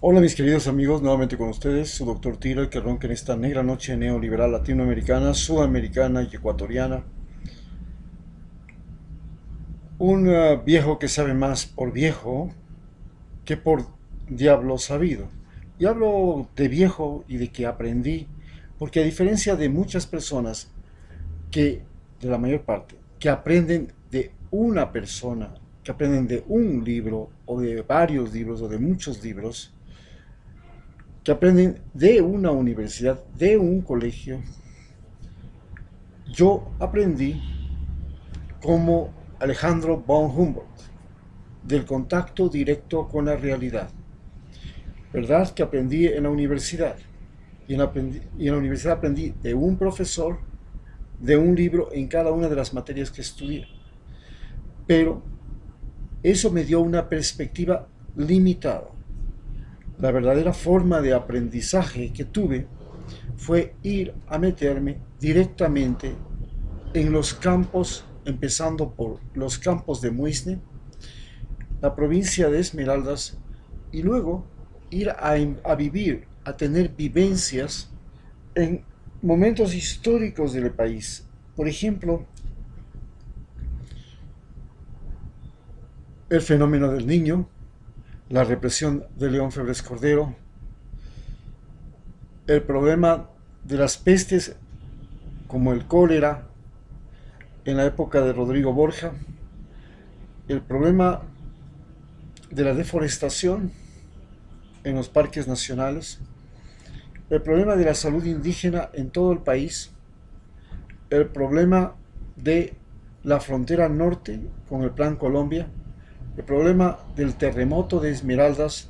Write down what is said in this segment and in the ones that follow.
Hola mis queridos amigos, nuevamente con ustedes, su doctor Tira, que ronca en esta negra noche neoliberal latinoamericana, sudamericana y ecuatoriana. Un viejo que sabe más por viejo que por diablo sabido. Y hablo de viejo y de que aprendí, porque a diferencia de muchas personas que, de la mayor parte, que aprenden de una persona, que aprenden de un libro o de varios libros o de muchos libros, que aprenden de una universidad, de un colegio, yo aprendí como Alejandro von Humboldt, del contacto directo con la realidad. ¿Verdad? Que aprendí en la universidad. Y en la universidad aprendí de un profesor, de un libro en cada una de las materias que estudié. Pero eso me dio una perspectiva limitada. La verdadera forma de aprendizaje que tuve fue ir a meterme directamente en los campos, empezando por los campos de Muisne, la provincia de Esmeraldas, y luego ir a vivir, a tener vivencias en momentos históricos del país. Por ejemplo, el fenómeno del niño, la represión de León Febres Cordero, el problema de las pestes como el cólera en la época de Rodrigo Borja, el problema de la deforestación en los parques nacionales, el problema de la salud indígena en todo el país, el problema de la frontera norte con el Plan Colombia, el problema del terremoto de Esmeraldas,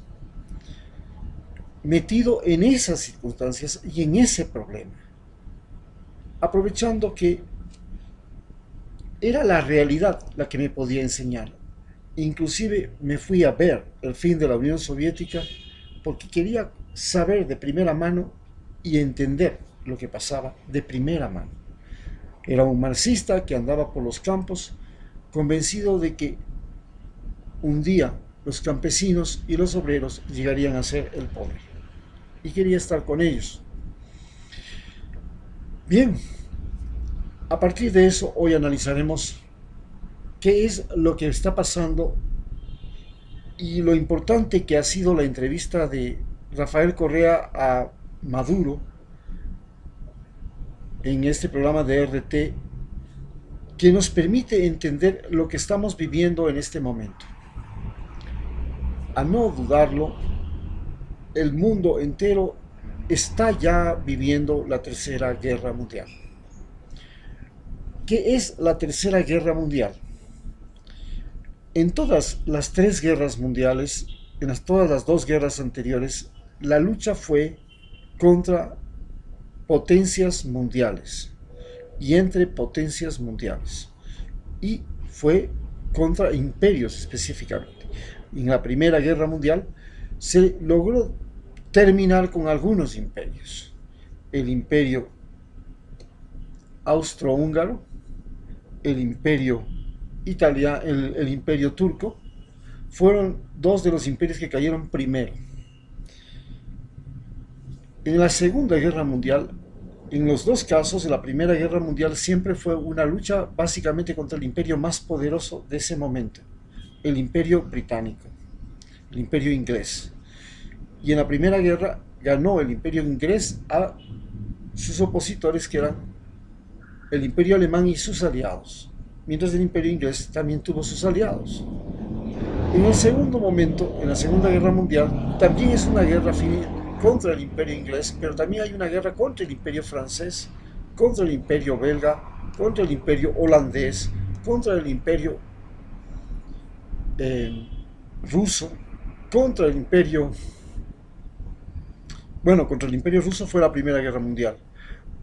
metido en esas circunstancias y en ese problema, aprovechando que era la realidad la que me podía enseñar. Inclusive me fui a ver el fin de la Unión Soviética porque quería saber de primera mano y entender lo que pasaba de primera mano. Era un marxista que andaba por los campos convencido de que un día los campesinos y los obreros llegarían a ser el poder. Y quería estar con ellos. Bien, a partir de eso hoy analizaremos qué es lo que está pasando y lo importante que ha sido la entrevista de Rafael Correa a Maduro en este programa de RT que nos permite entender lo que estamos viviendo en este momento. A no dudarlo, el mundo entero está ya viviendo la Tercera Guerra Mundial. ¿Qué es la Tercera Guerra Mundial? En todas las tres guerras mundiales, todas las dos guerras anteriores, la lucha fue contra potencias mundiales y entre potencias mundiales. Y fue contra imperios específicamente. En la Primera Guerra Mundial se logró terminar con algunos imperios. El imperio austrohúngaro, el imperio italiano, el imperio turco, fueron dos de los imperios que cayeron primero. En la Segunda Guerra Mundial, en los dos casos, en la Primera Guerra Mundial siempre fue una lucha básicamente contra el imperio más poderoso de ese momento, el imperio británico, el imperio inglés. Y en la Primera Guerra ganó el imperio inglés a sus opositores, que eran el imperio alemán y sus aliados, mientras el imperio inglés también tuvo sus aliados. En el segundo momento, en la Segunda Guerra Mundial, también es una guerra contra el imperio inglés, pero también hay una guerra contra el imperio francés, contra el imperio belga, contra el imperio holandés, contra el imperio ruso, contra el imperio... Bueno, contra el imperio ruso fue la Primera Guerra Mundial.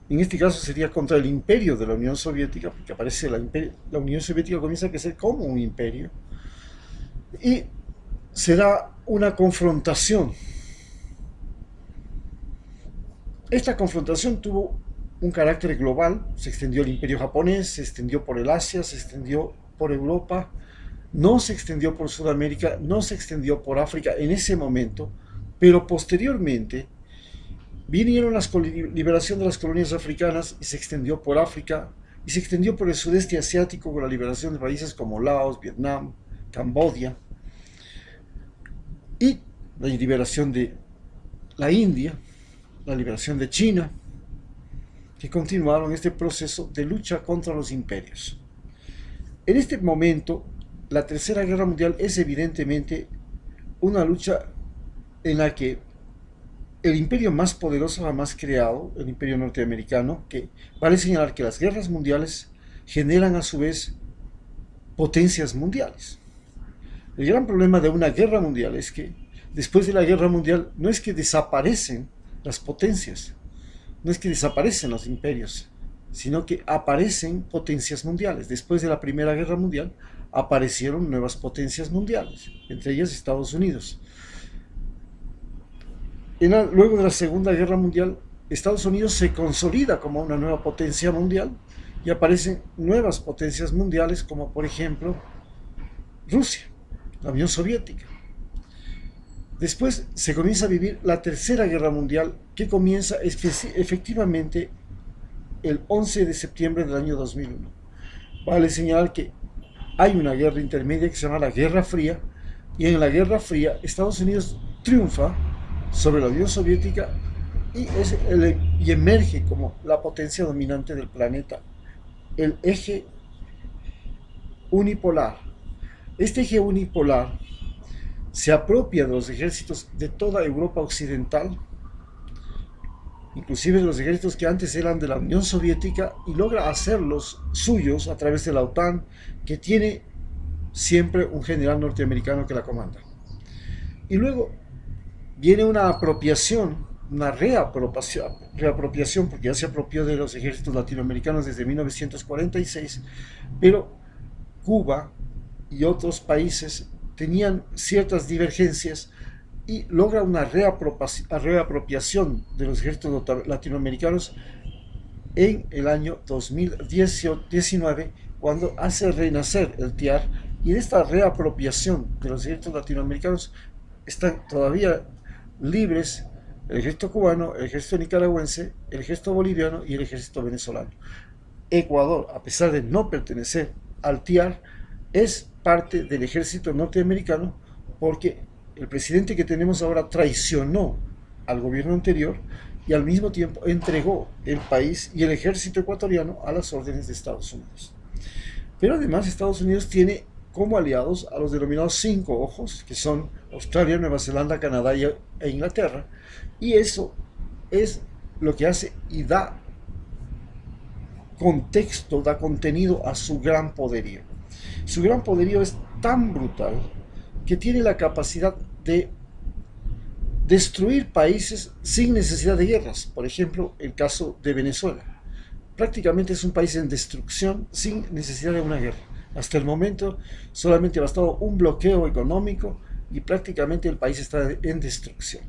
En este caso sería contra el imperio de la Unión Soviética, porque aparece la Unión Soviética comienza a crecer como un imperio, y se da una confrontación. Esta confrontación tuvo un carácter global, se extendió el imperio japonés, se extendió por el Asia, se extendió por Europa, no se extendió por Sudamérica, no se extendió por África en ese momento, Pero posteriormente vinieron la liberación de las colonias africanas y se extendió por África y se extendió por el sudeste asiático con la liberación de países como Laos, Vietnam, Camboya y la liberación de la India, la liberación de China, que continuaron este proceso de lucha contra los imperios. En este momento, la Tercera Guerra Mundial es evidentemente una lucha en la que el imperio más poderoso jamás creado, el imperio norteamericano, que vale señalar que las guerras mundiales generan a su vez potencias mundiales. El gran problema de una guerra mundial es que después de la guerra mundial no es que desaparecen las potencias, no es que desaparecen los imperios, sino que aparecen potencias mundiales. Después de la Primera Guerra Mundial aparecieron nuevas potencias mundiales, entre ellas Estados Unidos. Luego de la Segunda Guerra Mundial, Estados Unidos se consolida como una nueva potencia mundial y aparecen nuevas potencias mundiales como por ejemplo Rusia, la Unión Soviética. Después se comienza a vivir la Tercera Guerra Mundial, que comienza efectivamente el 11 de septiembre del año 2001. Vale señalar que hay una guerra intermedia que se llama la Guerra Fría, y en la Guerra Fría Estados Unidos triunfa sobre la Unión Soviética y emerge como la potencia dominante del planeta, el eje unipolar. Este eje unipolar se apropia de los ejércitos de toda Europa occidental, inclusive de los ejércitos que antes eran de la Unión Soviética, y logra hacerlos suyos a través de la OTAN, que tiene siempre un general norteamericano que la comanda. Y luego viene una apropiación, una reapropiación, porque ya se apropió de los ejércitos latinoamericanos desde 1946, pero Cuba y otros países tenían ciertas divergencias y logra una reapropiación de los ejércitos latinoamericanos en el año 2019, cuando hace renacer el TIAR, y de esta reapropiación de los ejércitos latinoamericanos están todavía libres el ejército cubano, el ejército nicaragüense, el ejército boliviano y el ejército venezolano. Ecuador, a pesar de no pertenecer al TIAR, es parte del ejército norteamericano porque el presidente que tenemos ahora traicionó al gobierno anterior y al mismo tiempo entregó el país y el ejército ecuatoriano a las órdenes de Estados Unidos. Pero además Estados Unidos tiene como aliados a los denominados 5 ojos, que son Australia, Nueva Zelanda, Canadá e Inglaterra, y eso es lo que hace y da contexto, da contenido a su gran poderío. Su gran poderío es tan brutal que tiene la capacidad de destruir países sin necesidad de guerras. Por ejemplo, el caso de Venezuela. Prácticamente es un país en destrucción sin necesidad de una guerra. Hasta el momento solamente ha bastado un bloqueo económico y prácticamente el país está en destrucción.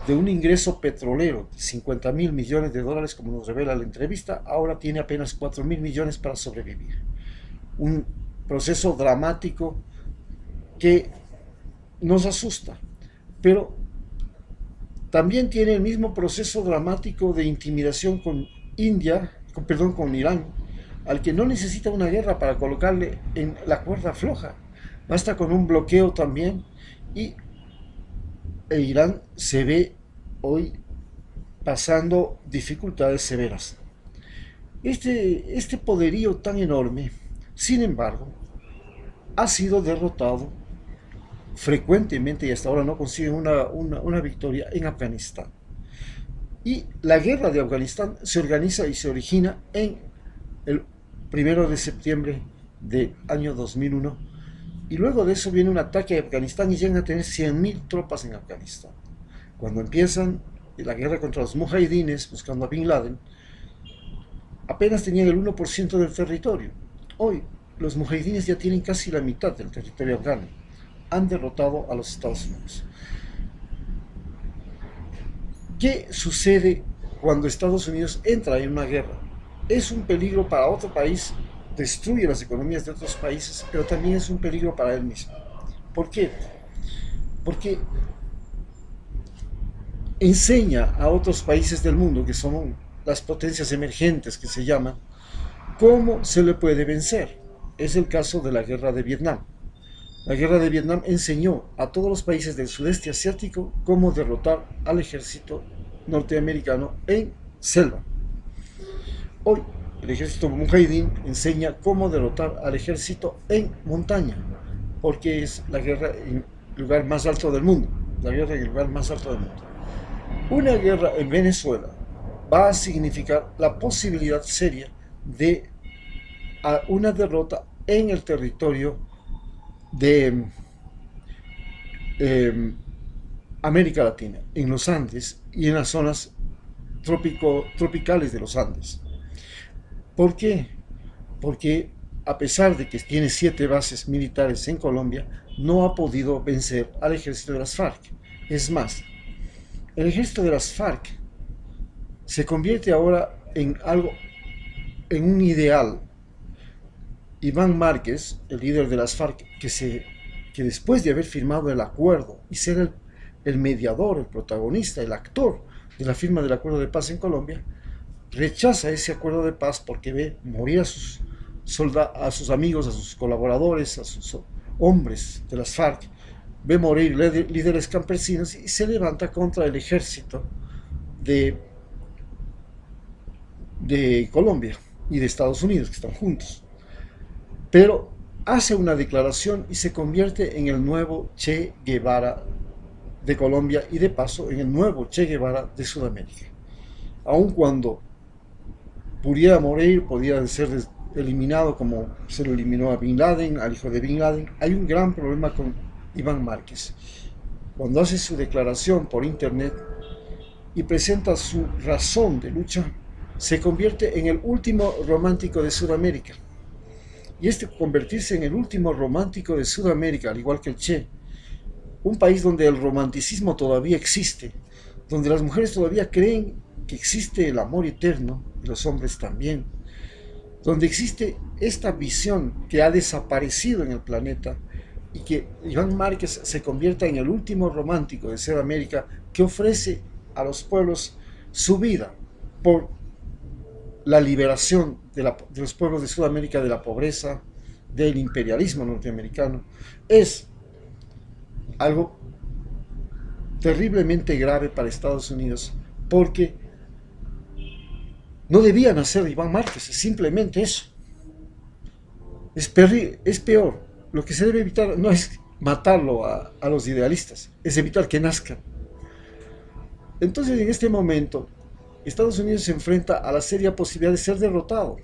De un ingreso petrolero de 50.000 millones de dólares, como nos revela la entrevista, ahora tiene apenas 4.000 millones para sobrevivir. Un proceso dramático que nos asusta, pero también tiene el mismo proceso dramático de intimidación con con Irán, al que no necesita una guerra para colocarle en la cuerda floja. Basta con un bloqueo también y Irán se ve hoy pasando dificultades severas. Este poderío tan enorme, sin embargo, ha sido derrotado frecuentemente y hasta ahora no consigue una victoria en Afganistán. Y la guerra de Afganistán se organiza y se origina en el 1 de septiembre del año 2001, y luego de eso viene un ataque a Afganistán y llegan a tener 100.000 tropas en Afganistán. Cuando empiezan la guerra contra los mujahidines buscando a Bin Laden, apenas tenían el 1% del territorio. Hoy los mujahidines ya tienen casi la mitad del territorio afgano. Han derrotado a los Estados Unidos. ¿Qué sucede cuando Estados Unidos entra en una guerra? Es un peligro para otro país, destruye las economías de otros países, pero también es un peligro para él mismo. ¿Por qué? Porque enseña a otros países del mundo, que son las potencias emergentes que se llaman, cómo se le puede vencer. Es el caso de la guerra de Vietnam. La guerra de Vietnam enseñó a todos los países del sudeste asiático cómo derrotar al ejército norteamericano en selva. Hoy, el ejército Mujahideen enseña cómo derrotar al ejército en montaña, porque es la guerra en el lugar más alto del mundo. La guerra en el lugar más alto del mundo. Una guerra en Venezuela va a significar la posibilidad seria de una derrota en el territorio de América Latina, en los Andes y en las zonas tropicales de los Andes. ¿Por qué? Porque a pesar de que tiene 7 bases militares en Colombia, no ha podido vencer al ejército de las FARC. Es más, el ejército de las FARC se convierte ahora en algo, en un ideal. Iván Márquez, el líder de las FARC, que después de haber firmado el acuerdo y ser el mediador, el protagonista, el actor de la firma del acuerdo de paz en Colombia, rechaza ese acuerdo de paz porque ve morir a sus amigos, a sus colaboradores, a sus hombres de las FARC, ve morir líderes campesinos y se levanta contra el ejército de Colombia y de Estados Unidos, que están juntos. Pero hace una declaración y se convierte en el nuevo Che Guevara de Colombia y de paso en el nuevo Che Guevara de Sudamérica. Aun cuando pudiera morir, podía ser eliminado como se lo eliminó a Bin Laden, al hijo de Bin Laden, hay un gran problema con Iván Márquez. Cuando hace su declaración por internet y presenta su razón de lucha, se convierte en el último romántico de Sudamérica. Y convertirse en el último romántico de Sudamérica, al igual que el Che, un país donde el romanticismo todavía existe, donde las mujeres todavía creen que existe el amor eterno, y los hombres también, donde existe esta visión que ha desaparecido en el planeta, y que Iván Márquez se convierta en el último romántico de Sudamérica que ofrece a los pueblos su vida por la liberación de los pueblos de Sudamérica de la pobreza, del imperialismo norteamericano, es algo terriblemente grave para Estados Unidos, porque no debía nacer Iván Márquez, es simplemente eso. Es peor. Lo que se debe evitar no es matarlo a los idealistas, es evitar que nazcan. Entonces, en este momento, Estados Unidos se enfrenta a la seria posibilidad de ser derrotado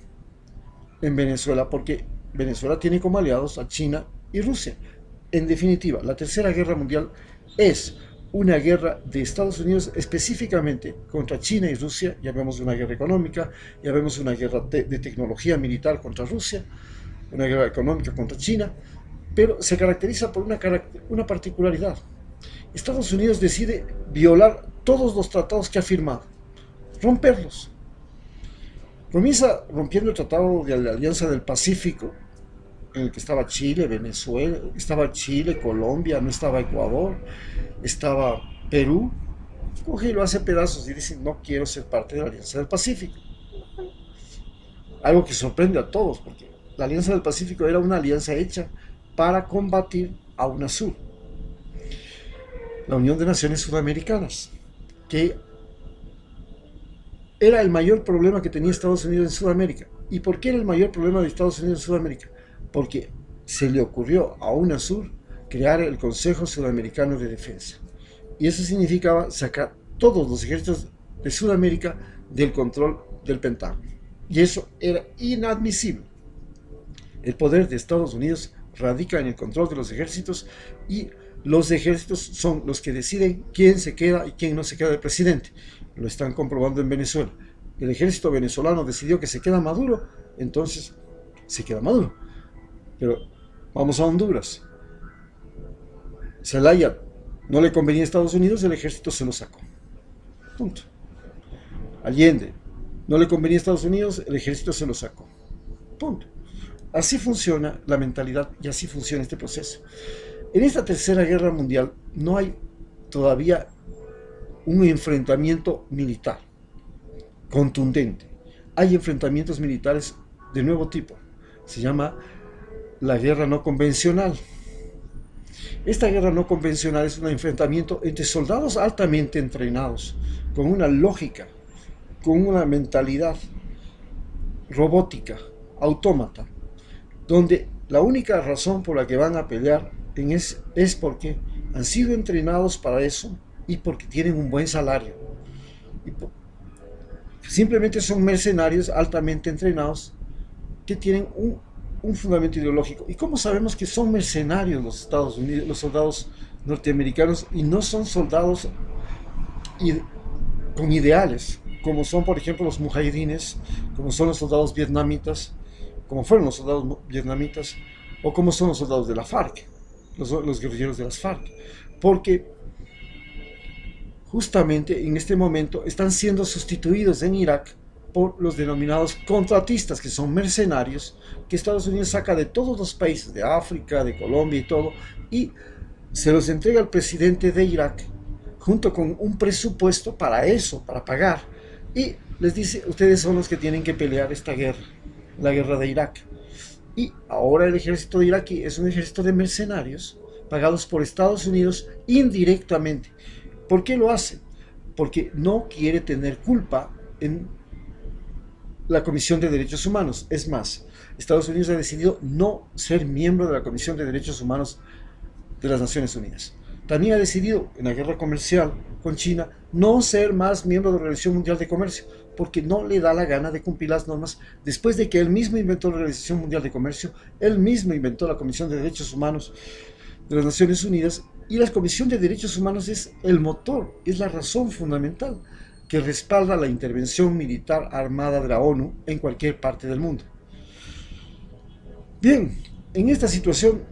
en Venezuela, porque Venezuela tiene como aliados a China y Rusia. En definitiva, la Tercera Guerra Mundial es una guerra de Estados Unidos específicamente contra China y Rusia. Ya vemos una guerra económica, ya vemos una guerra de tecnología militar contra Rusia, una guerra económica contra China, pero se caracteriza por una particularidad. Estados Unidos decide violar todos los tratados que ha firmado, romperlos. Comienza rompiendo el Tratado de la Alianza del Pacífico, en el que estaba Chile, Venezuela, estaba Chile, Colombia, no estaba Ecuador, estaba Perú. Coge y lo hace pedazos y dice: no quiero ser parte de la Alianza del Pacífico. Algo que sorprende a todos, porque la Alianza del Pacífico era una alianza hecha para combatir a UNASUR, la Unión de Naciones Sudamericanas, que era el mayor problema que tenía Estados Unidos en Sudamérica. ¿Y por qué era el mayor problema de Estados Unidos en Sudamérica? Porque se le ocurrió a UNASUR crear el Consejo Sudamericano de Defensa. Y eso significaba sacar todos los ejércitos de Sudamérica del control del Pentágono. Y eso era inadmisible. El poder de Estados Unidos radica en el control de los ejércitos, y los ejércitos son los que deciden quién se queda y quién no se queda de presidente. Lo están comprobando en Venezuela. El ejército venezolano decidió que se queda Maduro, entonces se queda Maduro. Pero vamos a Honduras. Zelaya no le convenía a Estados Unidos, el ejército se lo sacó. Punto. Allende no le convenía a Estados Unidos, el ejército se lo sacó. Punto. Así funciona la mentalidad y así funciona este proceso. En esta Tercera Guerra Mundial no hay todavía un enfrentamiento militar contundente. Hay enfrentamientos militares de nuevo tipo. Se llama la guerra no convencional. Esta guerra no convencional es un enfrentamiento entre soldados altamente entrenados, con una lógica, con una mentalidad robótica, autómata, donde la única razón por la que van a pelear es porque han sido entrenados para eso y porque tienen un buen salario. Simplemente son mercenarios altamente entrenados que tienen un fundamento ideológico. ¿Y cómo sabemos que son mercenarios los Estados Unidos, los soldados norteamericanos, y no son soldados con ideales, como son por ejemplo los mujahidines, como son los soldados vietnamitas, como fueron los soldados vietnamitas, o como son los soldados de la FARC, los guerrilleros de las FARC? Porque justamente en este momento están siendo sustituidos en Irak por los denominados contratistas, que son mercenarios que Estados Unidos saca de todos los países, de África, de Colombia y todo, y se los entrega al presidente de Irak junto con un presupuesto para eso, para pagar, y les dice: ustedes son los que tienen que pelear esta guerra, la guerra de Irak. Y ahora el ejército de iraquí es un ejército de mercenarios pagados por Estados Unidos indirectamente. ¿Por qué lo hace? Porque no quiere tener culpa en la Comisión de Derechos Humanos. Es más, Estados Unidos ha decidido no ser miembro de la Comisión de Derechos Humanos de las Naciones Unidas. También ha decidido, en la guerra comercial con China, no ser más miembro de la Organización Mundial de Comercio, porque no le da la gana de cumplir las normas, después de que él mismo inventó la Organización Mundial de Comercio, él mismo inventó la Comisión de Derechos Humanos de las Naciones Unidas, y la Comisión de Derechos Humanos es el motor, es la razón fundamental que respalda la intervención militar armada de la ONU en cualquier parte del mundo. Bien, en esta situación,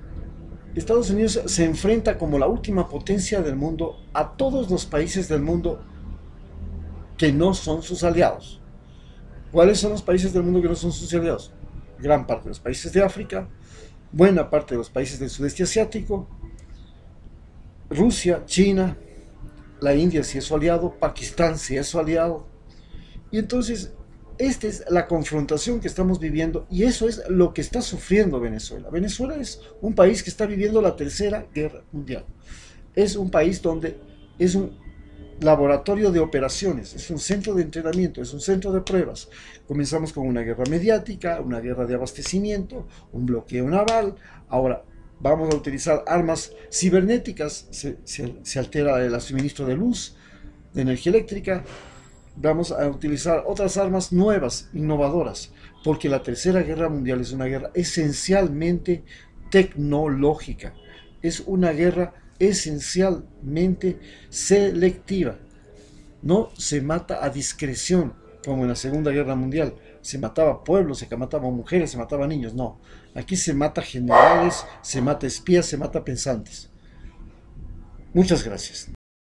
Estados Unidos se enfrenta como la última potencia del mundo a todos los países del mundo que no son sus aliados. ¿Cuáles son los países del mundo que no son sus aliados? Gran parte de los países de África, buena parte de los países del sudeste asiático, Rusia, China, la India si es su aliado, Pakistán si es su aliado. Y entonces esta es la confrontación que estamos viviendo, y eso es lo que está sufriendo Venezuela. Venezuela es un país que está viviendo la tercera guerra mundial. Es un país donde es un laboratorio de operaciones, es un centro de entrenamiento, es un centro de pruebas. Comenzamos con una guerra mediática, una guerra de abastecimiento, un bloqueo naval. Ahora vamos a utilizar armas cibernéticas, se altera el suministro de luz, de energía eléctrica. Vamos a utilizar otras armas nuevas, innovadoras, porque la tercera guerra mundial es una guerra esencialmente tecnológica, es una guerra esencialmente selectiva. No se mata a discreción como en la Segunda Guerra Mundial. Se mataba pueblos, se mataban mujeres, se mataban niños. No, aquí se mata generales, se mata espías, se mata pensantes. Muchas gracias.